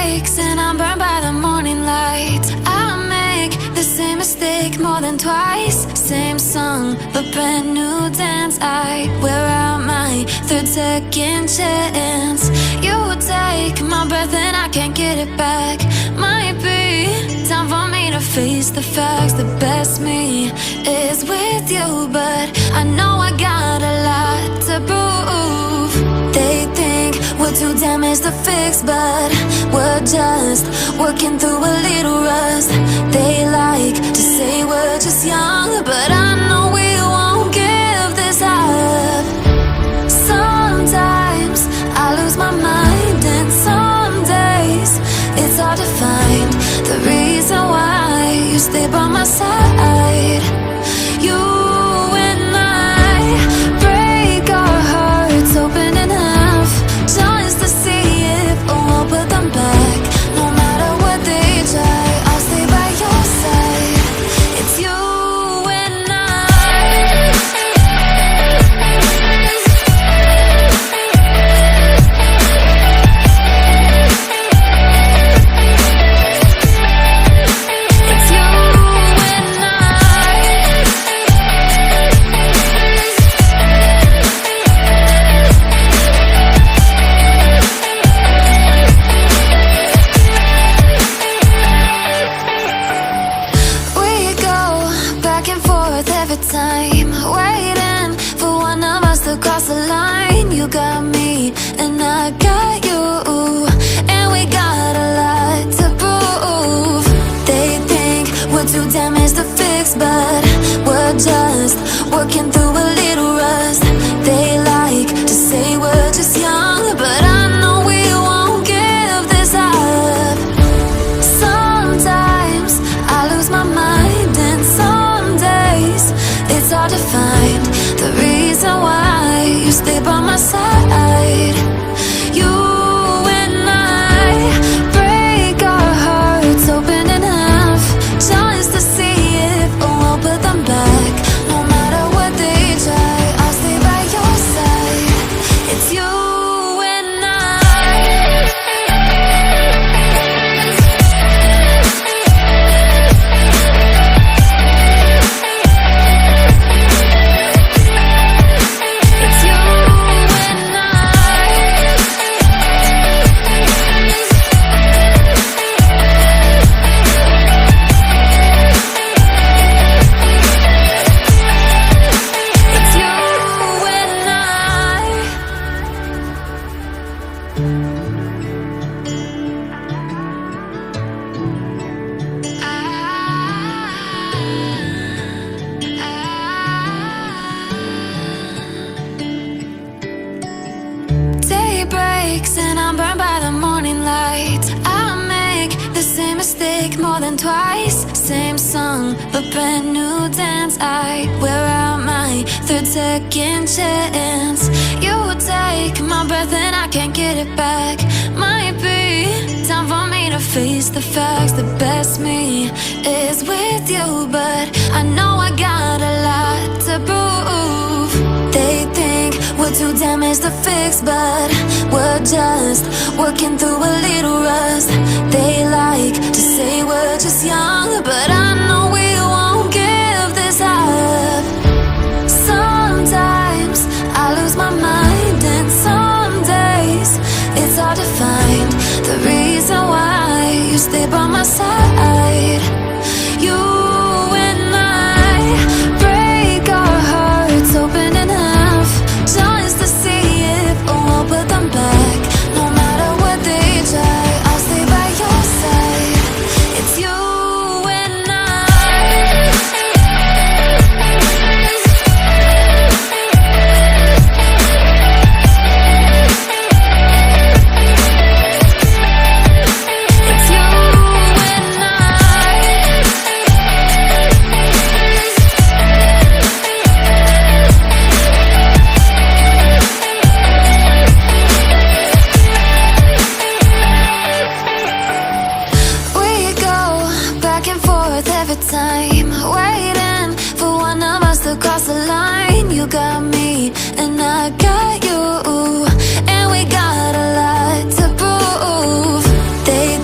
breaks and I'm burned by the morning light. I make the same mistake more than twice. Same song, but brand new dance. I wear out my third second chance. You take my breath and I can't get it back. Might be time for me to face the facts. The best me is with you, but I know I got a lot to prove. They think we're too damaged to fix, but we're just working through a little rust. They like to say we're just young, but I know we won't give this up. Sometimes I lose my mind, and some days it's hard to find the reason why you stay by my side. You and I break our hearts open enough just to see if we'll put them back. No matter what they try, I'll stay by your side. It's you and I. It's you and I. We go back and forth every time, waiting for one of us to cross the line. You got me and I got you, and we got a lot to prove. They think we're too damaged to fix, but we're just working through a little rust. They like to say we're just young, but I know we won't give this up. Sometimes I lose my mind, and some days it's hard to find the reason why you stay by my side. You and I break our hearts open enough just to see if we'll put them back. No matter what they try, I'll stay by your side. It's you and I. It's you and I. It's you and Day breaks and I'm burned by the morning light. I make the same mistake more than twice. Same song, but brand new dance. I wear out my third second chance. You take my breath and I can't get it back. Might be time for me to face the facts. The best me is with you, but I know I got a lot to prove. They think we're too damaged to fix, but we're just working through a little rust. They like to say we're just young, but I know we won't give this up. Sometimes I lose my mind, and some days it's hard to find the reason why you stay by my side. You and I break our hearts open enough just to see if we'll put them back. No matter what they try, I'll stay by your side. It's you and I. It's you and I. We go back and forth every time, waiting for one of us to cross the line. You got me and I got you, and we got a lot to prove. They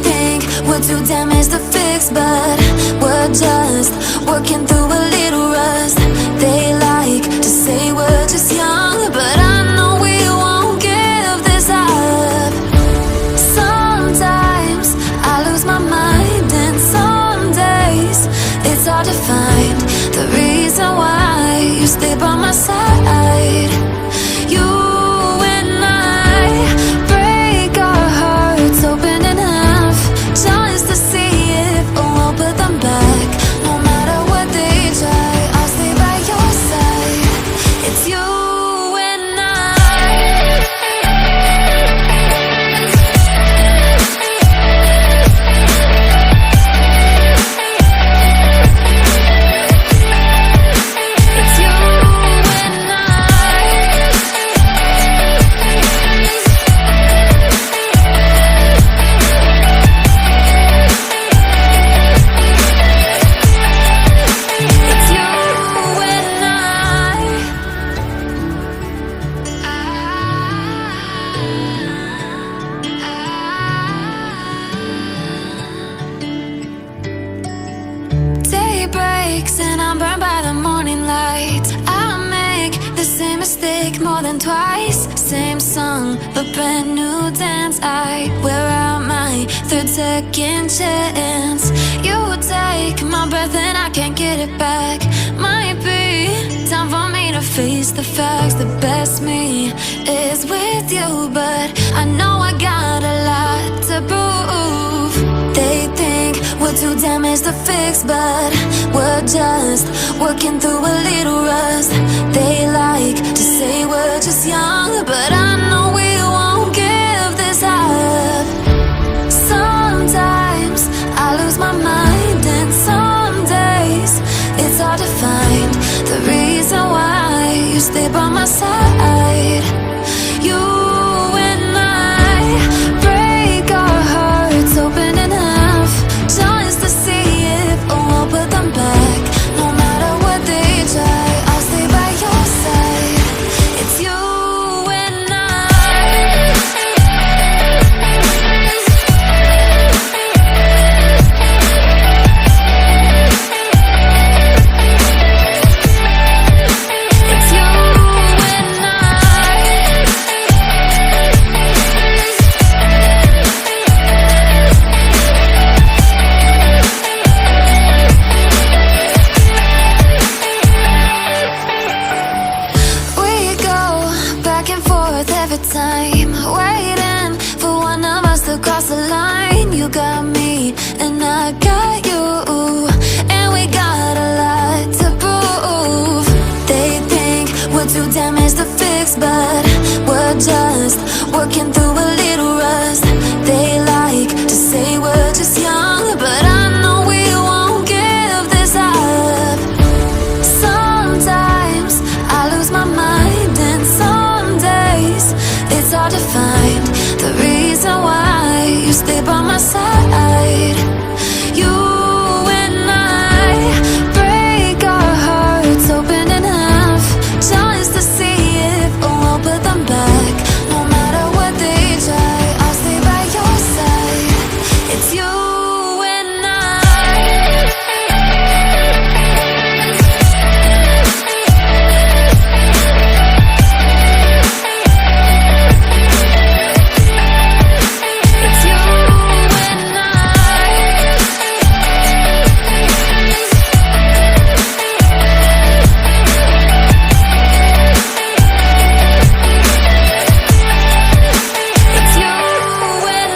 a brand new dance. I wear out my third second chance. You take my breath and I can't get it back. Might be time for me to face the facts. The best me is with you, but I know I got a lot to prove. They think we're too damaged to fix, but we're just working through a little rust. They like to say we're just young, but I know we won't give this up. Sometimes I lose my mind, and some days it's hard to find the reason why you stay by my side. You and I break our hearts open in half, just to see if we'll put them back. No matter what they try, I'll stay by your side. It's you and I. It's you and I. We go back and forth every time, waiting for one of us to cross the line. You got me and I got you, and we got a lot to prove. They think we're too damaged to fix, but we're just working through a little rust. They like to say we're just young, but I know we won't give this up. Sometimes I lose my mind, and some days it's hard to find the reason why you stay by my side. You and I break our hearts open in half, just to see if we'll put them back. No matter what they try, I'll stay by your side. It's you and I. It's you and I. It's you and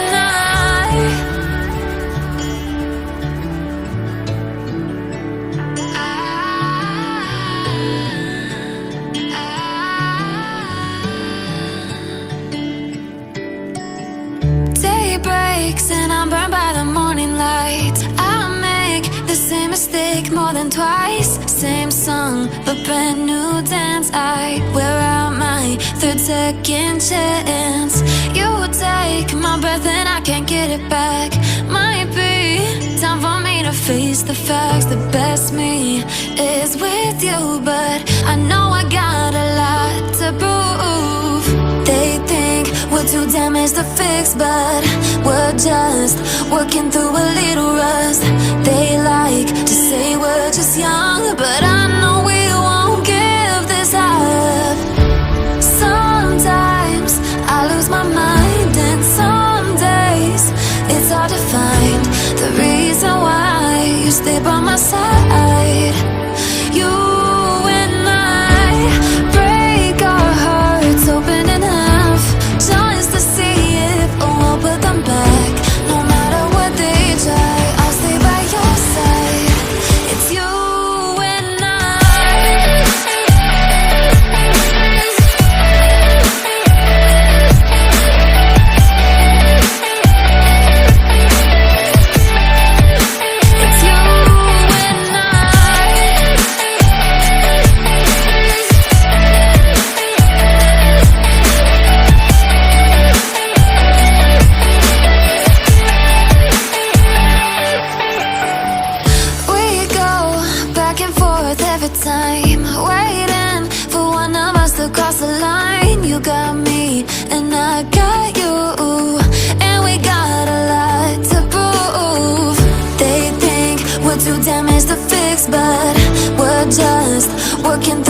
Day breaks and I'm burned by the morning light. I make the same mistake more than twice. Same song, but brand new dance. I wear out my third second chance. You take my breath and I can't get it back. Might be time for me to face the facts. The best me is with you, but I know I got a lot to prove. They think we're too damaged to fix, but we're just working through a little rust. They like to say we're just young, but I know we won't give this up. Sometimes I lose my mind, and some days it's hard to find the reason why you stay by my side. You and I break our hearts open in half, just to see if we'll put them back. No matter what they try, I'll stay by your side. It's you and I. It's you and I. We go back and forth every time, waiting for one of us to cross the line. You got me and I got you, and we got a lot to prove. They think we're too damaged to fix, but we're just working